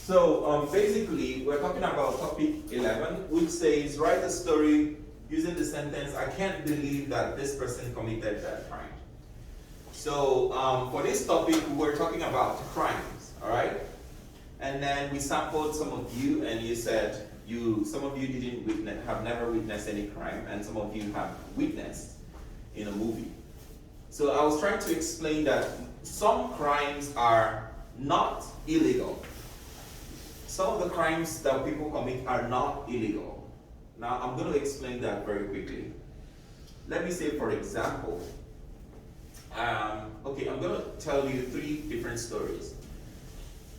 Basically, we're talking about topic 11, which says, write a story using the sentence, I can't believe that this person committed that crime. For this topic, we're talking about crimes, all right? And then we sampled some of you, and you said some of you have never witnessed any crime, and some of you have witnessed in a movie. So I was trying to explain that some crimes are not illegal. Some of the crimes that people commit are not illegal. Now, I'm going to explain that very quickly. Let me say, for example, I'm going to tell you 3 different stories.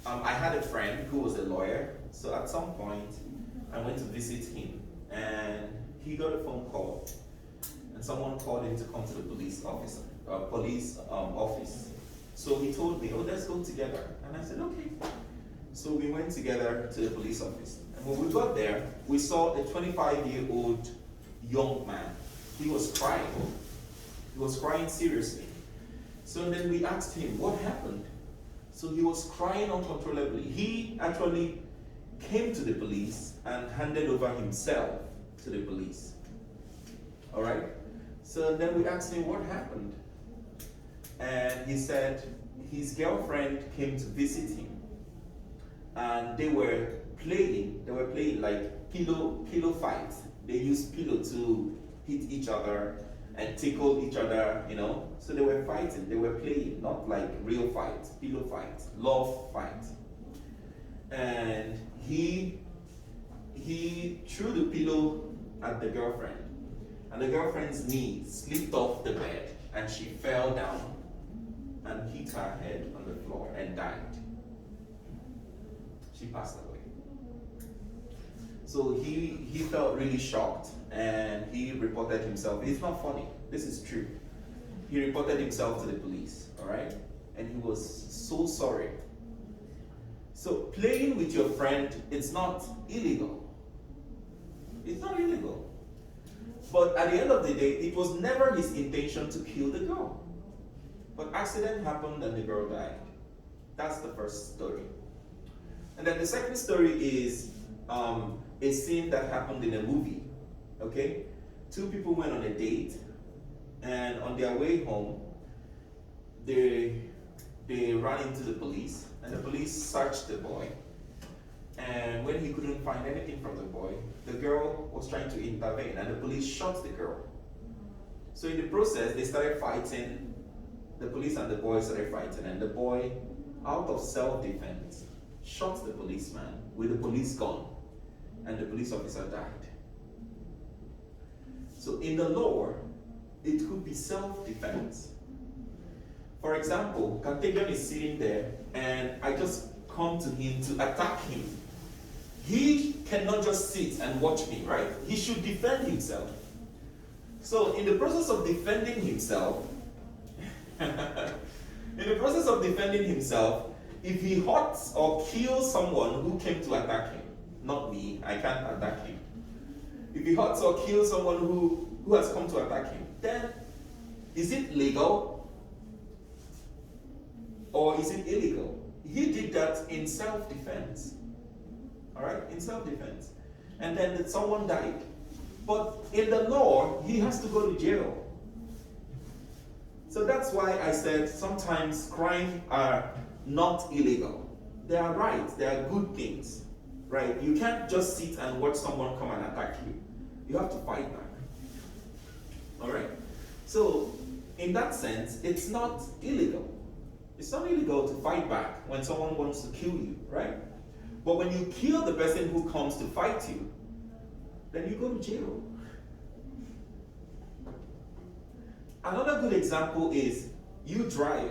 I had a friend who was a lawyer, so at some point, I went to visit him, and he got a phone call, and someone called him to come to the police office. So he told me, let's go together. And I said, okay. So we went together to the police office. And when we got there, we saw a 25-year-old young man. He was crying. He was crying seriously. So then we asked him, what happened? So he was crying uncontrollably. He actually came to the police and handed over himself to the police. All right? So then we asked him, what happened? And he said his girlfriend came to visit him. And they were playing like pillow fights. They used pillow to hit each other and tickle each other, So they were fighting, they were playing, not like real fights, pillow fights, love fights. And he threw the pillow at the girlfriend. And the girlfriend's knee slipped off the bed and she fell down and hit her head on the floor and died. She passed away. So he felt really shocked and he reported himself. It's not funny, this is true. He reported himself to the police, all right? And he was so sorry. So playing with your friend, it's not illegal. It's not illegal. But at the end of the day, it was never his intention to kill the girl. But accident happened and the girl died. That's the first story. And then the second story is a scene that happened in a movie, okay? 2 people went on a date, and on their way home, they ran into the police, and the police searched the boy. And when he couldn't find anything from the boy, the girl was trying to intervene, and the police shot the girl. So in the process, they started fighting. The police and the boy started fighting, and the boy, out of self-defense, shot the policeman with a police gun, and the police officer died. So in the law, it could be self-defense. For example, Cantagion is sitting there, and I just come to him to attack him. He cannot just sit and watch me, right? He should defend himself. So in the process of defending himself, if he hurts or kills someone who came to attack him, not me, I can't attack him. If he hurts or kills someone who has come to attack him, then is it legal or is it illegal? He did that in self-defense. All right, in self-defense. And then someone died. But in the law, he has to go to jail. So that's why I said sometimes crimes are not illegal. They are right, they are good things, right? You can't just sit and watch someone come and attack you. You have to fight back. All right? So, in that sense, it's not illegal. It's not illegal to fight back when someone wants to kill you, right? But when you kill the person who comes to fight you, then you go to jail. Another good example is you drive,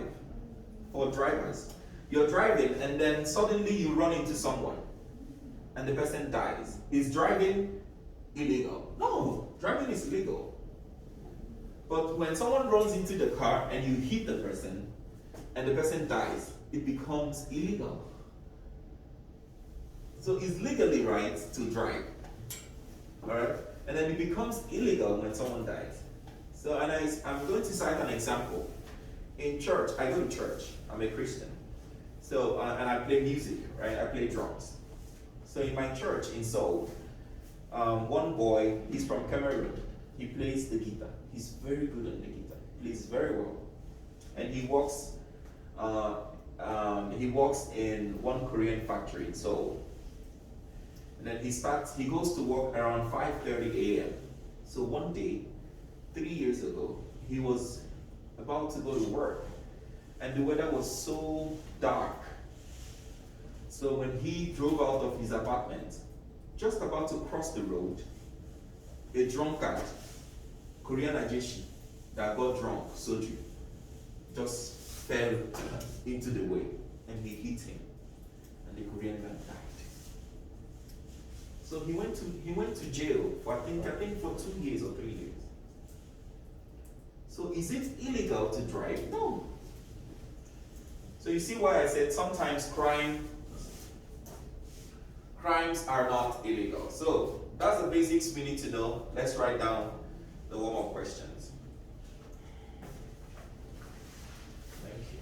for drivers. You're driving and then suddenly you run into someone and the person dies. Is driving illegal? No, driving is legal. But when someone runs into the car and you hit the person and the person dies, it becomes illegal. So it's legally right to drive, all right? And then it becomes illegal when someone dies. So, and I'm going to cite an example. In church, I go to church, I'm a Christian. So, and I play music, right? I play drums. So in my church in Seoul, one boy, he's from Cameroon. He plays the guitar. He's very good on the guitar. He plays very well, and he works in one Korean factory in Seoul. And then he goes to work around 5:30 a.m. So one day, 3 years ago, he was about to go to work, and the weather was so dark. So when he drove out of his apartment, just about to cross the road, a drunkard, Korean Ajeshi, that got drunk, Soju, just fell into the way, and he hit him, and the Korean guy died. So he went to jail for I think for 2 years or 3 years. So is it illegal to drive? No. So you see why I said sometimes crimes are not illegal. So that's the basics we need to know. Let's write down the warm-up questions. Thank you.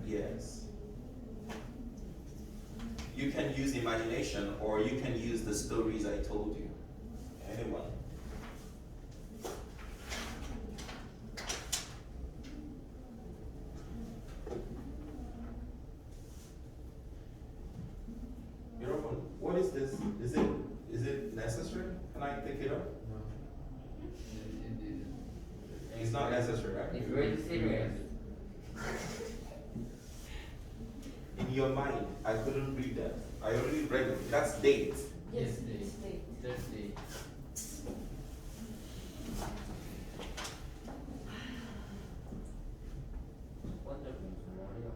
Yes. You can use imagination, or you can use the stories I told you. Anyone? Yorofun, what is this? Is it necessary? Can I pick it up? No. It's not necessary, right? It's very serious. In your mind, I couldn't read that. I already read it. That's date. Yes, Yes, date. Thursday. What happened tomorrow?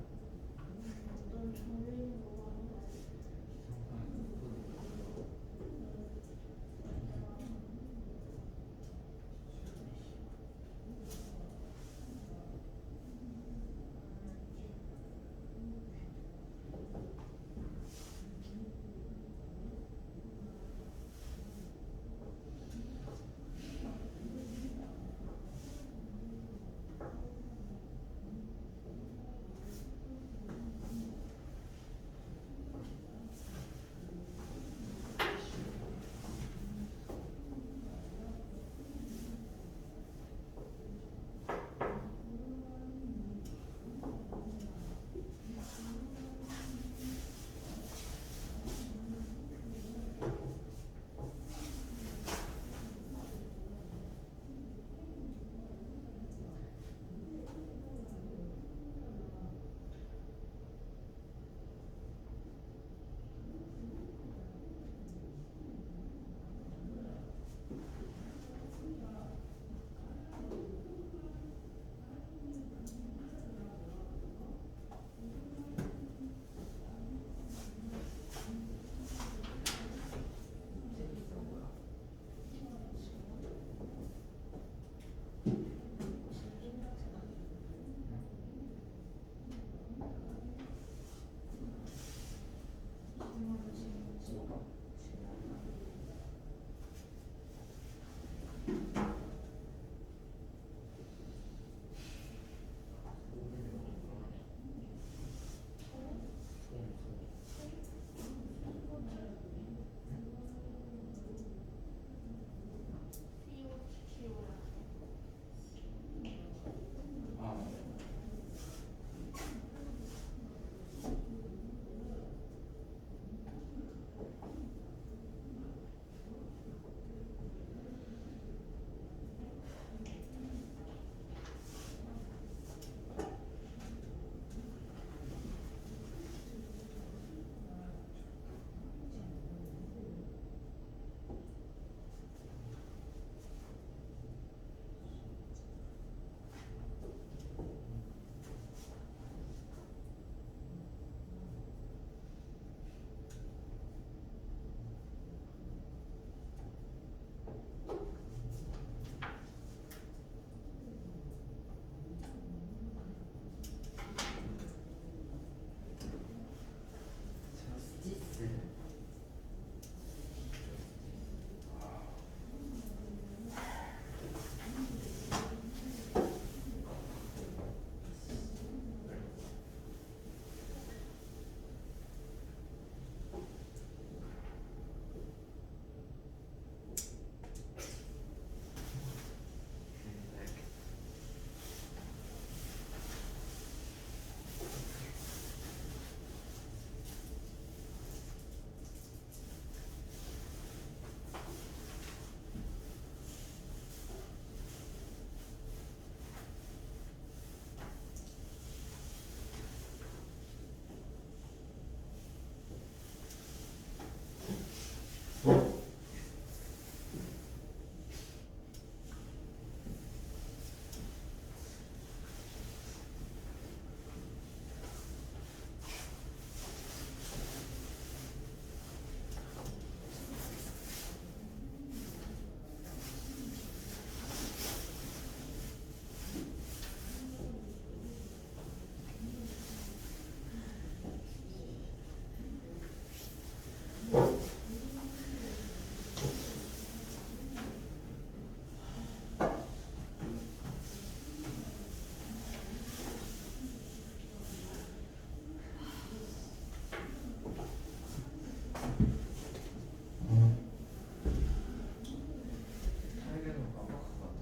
타이레놀 깜빡하고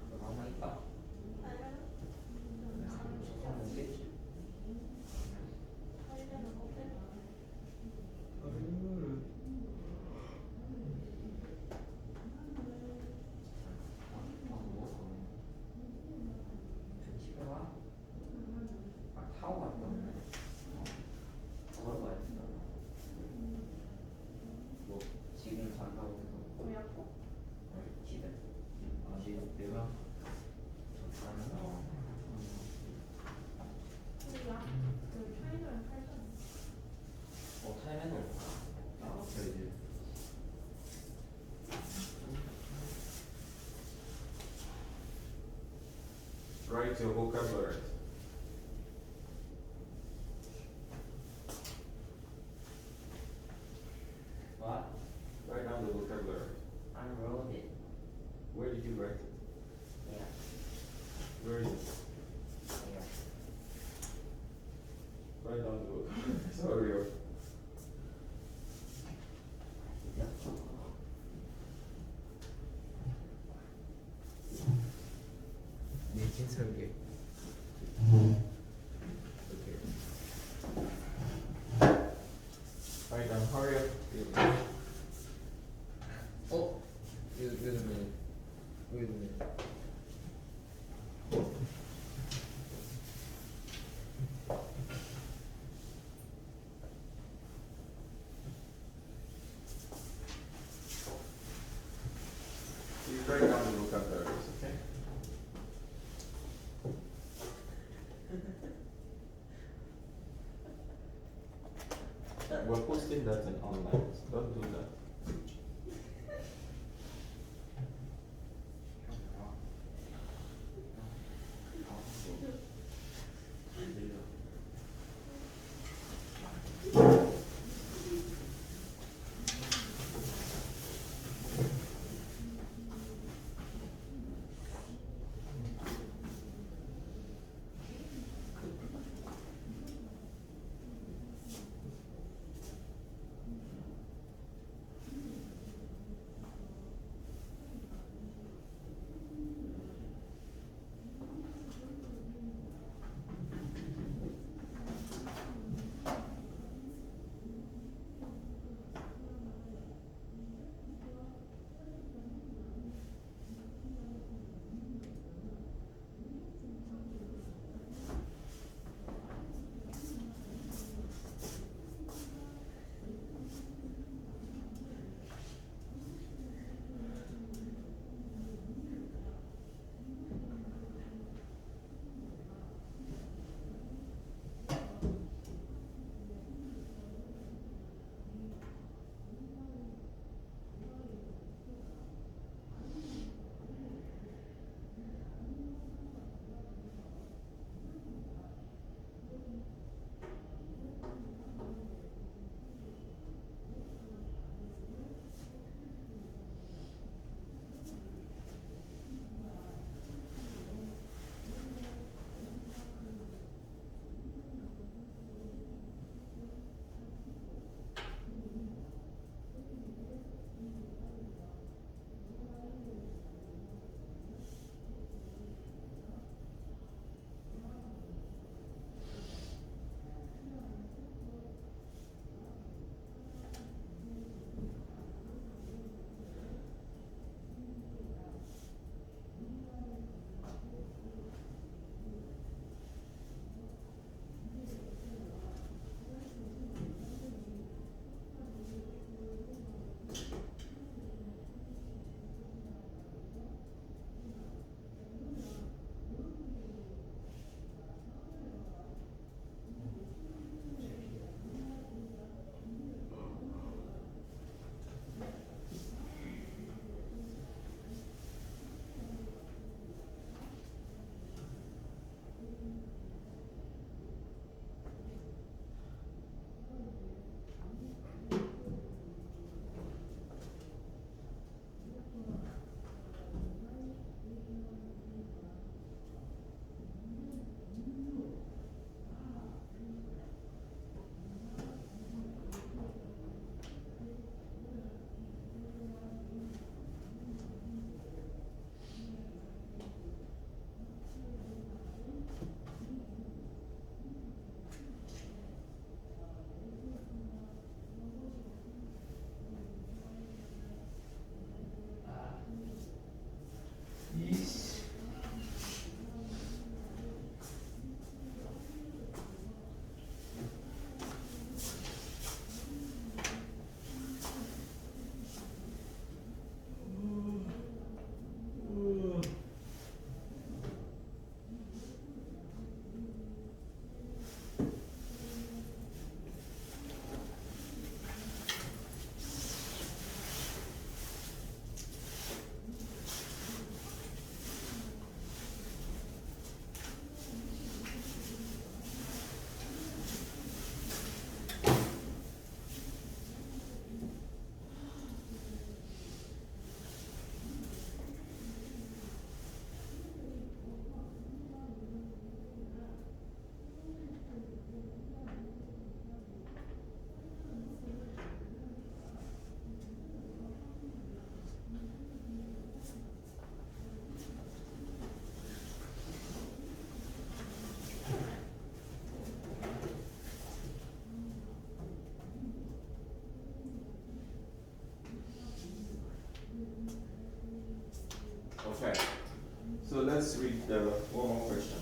들어갔다. 하나 있다. 뭐겠지? 집에 와? 타고 갔다 오네. 걸어가야 된다. 뭐 지금 간다고 해서 집에. 지금 내가 좋다는 거. 타이레놀. 이제. Write your vocabulary. What? Write down the vocabulary. I wrote it. Where did you write it? Yeah. Where is it? Yeah. Write down the vocabulary. Sorry. 밀kin 설계. Okay. Write down. Hurry up. 어? Wait a minute. Wait a minute. You write down the vocabularies, okay? We're posting that in online. Don't do that. let's read the one more question.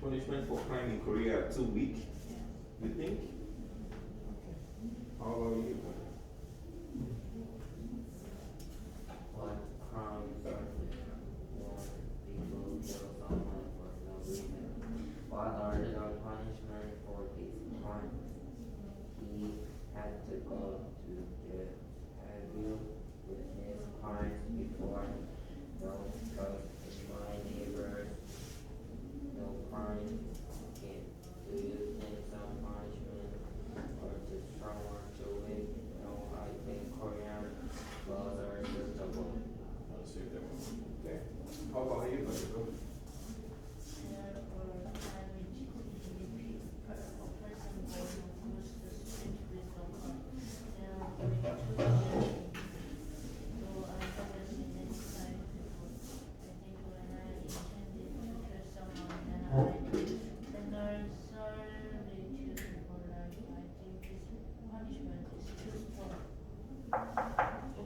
Punishment for crime in Korea 2 weeks, you think? Okay. How about you? What crimes are one people kill someone for no reason? What are the punishment for this crime? He had to go to jail. Have you witnessed crimes before? No, because in my neighbor, no crime. Okay. Do you think some punishment or just someone to live? No, I think Korean laws are acceptable. I'll see that one. Okay. How about you, Bajiko?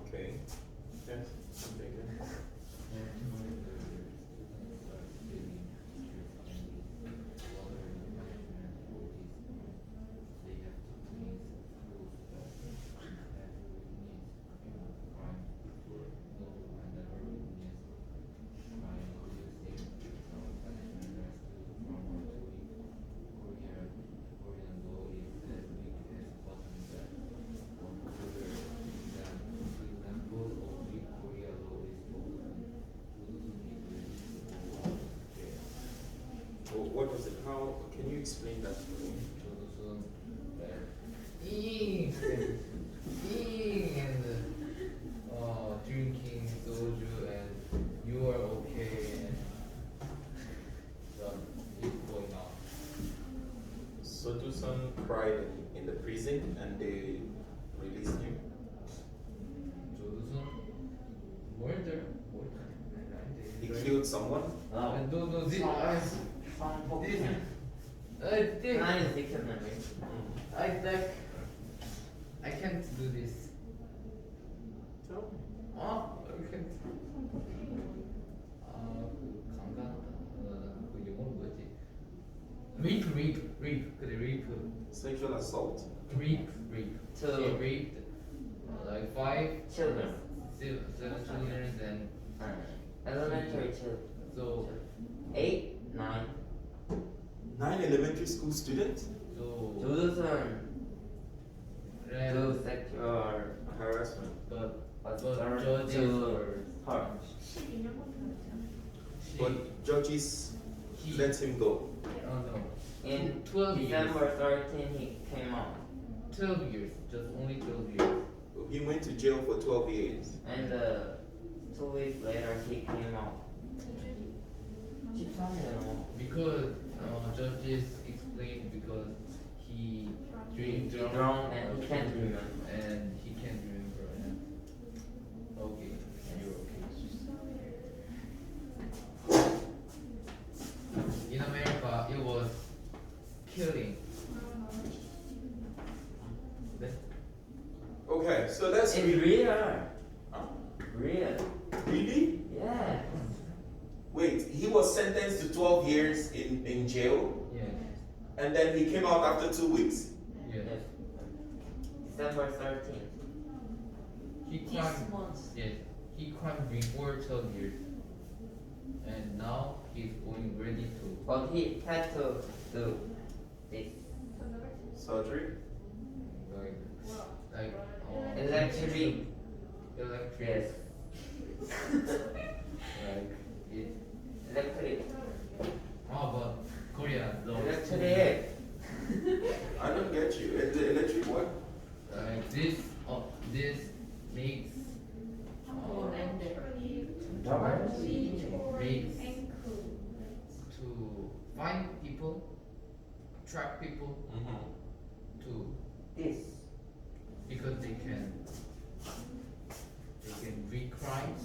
Okay. Yes. Okay, good. What was it? How can you explain that to me? eating and drinking soju and you are okay and it's going on. Soju-san cried in the prison and they released him. 조두순 murder. He killed someone. No, this 성폭행. this 하나는 지켰는데. I can't do this. Tell me. I can't. 그 강간 그 영어로 뭐였지? Rape. 그래 rape. Sexual assault. Rape. Two. She raped like 5 Children. 7 children and Elementary children. so 8, 9. 9 elementary school students. 조두순 do sexual Harassment. but assault judges to or her. But judges let him go. no. In 12 years. December 13, he came out. 12 years, just only 12 years. He went to jail for 12 years. And 2 weeks later, he came out. 13년이요. Because judges explained because he He drink drunk and he can't remember. and he can't remember and okay, you're okay. In America, it was killing. Okay, so let's It's read. real. Huh? Real. Really? Yeah. Wait, he was sentenced to 12 years in jail Yes, and then he came out after 2 weeks. yes. Yes. December 13th. He crimed. Yes, he crimed before 12 years, and now he's going ready to. But he had to do this. Surgery? Like Electric. electric. Yes. Like it. Electric. But Korea law. Electric. I don't get you. The electric what? Like this. This makes find people, trap people to This. because they can read crimes.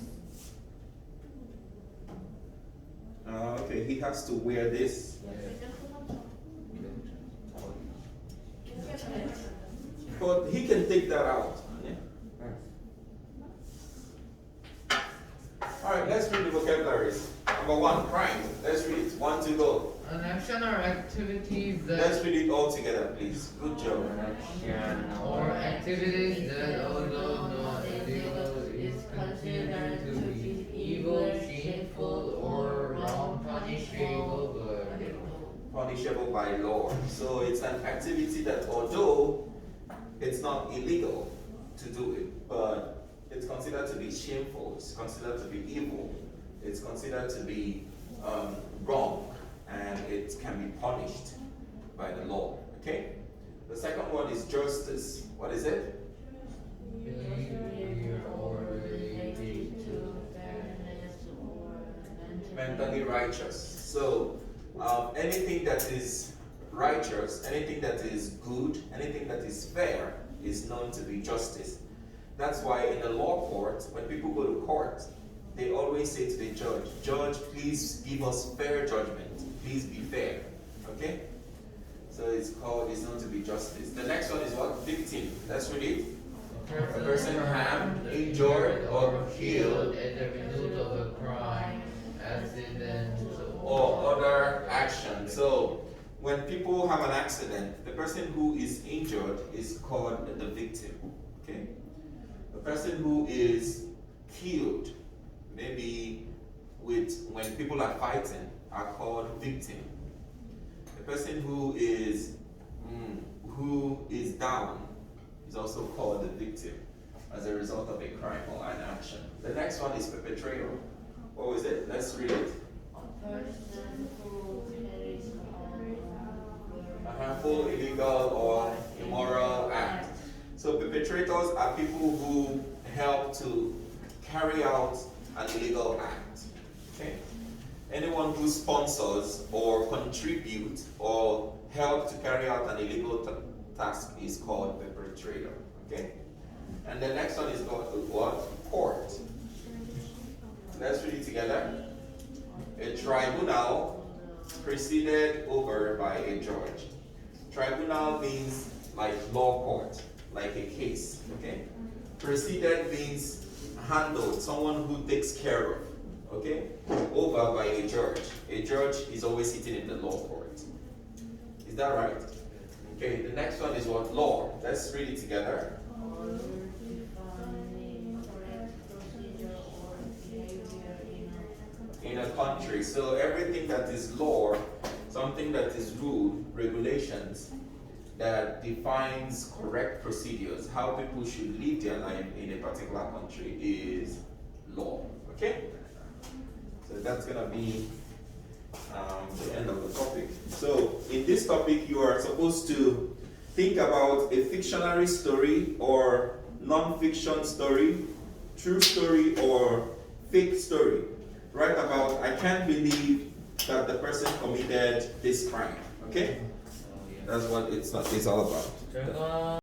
Okay, he has to wear this. But he can take that out. Yeah? Alright, let's read the vocabularies. Number one, crime. Let's read it. 1, 2, go. An action or activity that Let's read it all together, please. Good job. Action or activities that, although not illegal, is considered to be evil, shameful, or wrong, Punishable by law. So it's an activity that, although it's not illegal to do it, but it's considered to be shameful, it's considered to be evil, it's considered to be wrong, and it can be punished by the law. Okay? The second one is justice. What is it? behavior or related to Mentally righteous. So anything that is righteous, anything that is good, anything that is fair is known to be justice. That's why in a law court, when people go to court, they always say to the judge, "Judge, please give us fair judgment. Please be fair." Okay? So it's known to be justice. The next one is what? Victim. Let's read it. A person harmed, injured, or killed as a result of a crime, accident, or other action. So when people have an accident, the person who is injured is called the victim. Okay? The person who is killed, maybe when people are fighting, are called victim. The person who is down is also called the victim as a result of a crime or an action. The next one is perpetrator. What was it? Let's read it. Person who carries on A harmful, illegal, or immoral act. So perpetrators are people who help to carry out an illegal act. Okay? Anyone who sponsors or contributes or help to carry out an illegal task is called perpetrator. Okay? And the next one is called what? Court. Let's read it together. A tribunal presided over by a judge. Tribunal means like law court, like a case. Okay? Presided means handled, someone who takes care of. Okay? Over by a judge. A judge is always sitting in the law court. Is that right? Okay, the next one is what? Law. Let's read it together. order defining correct procedure or behavior In a country. So everything that is law, something that is rule, regulations, that defines correct procedures, how people should live their life in a particular country is law. Okay? So that's gonna be the end of the topic. So in this topic, you are supposed to think about a fictionary story or non-fiction story, true story or fake story. Write about, I can't believe that the person committed this crime. Okay? That's what it's all about.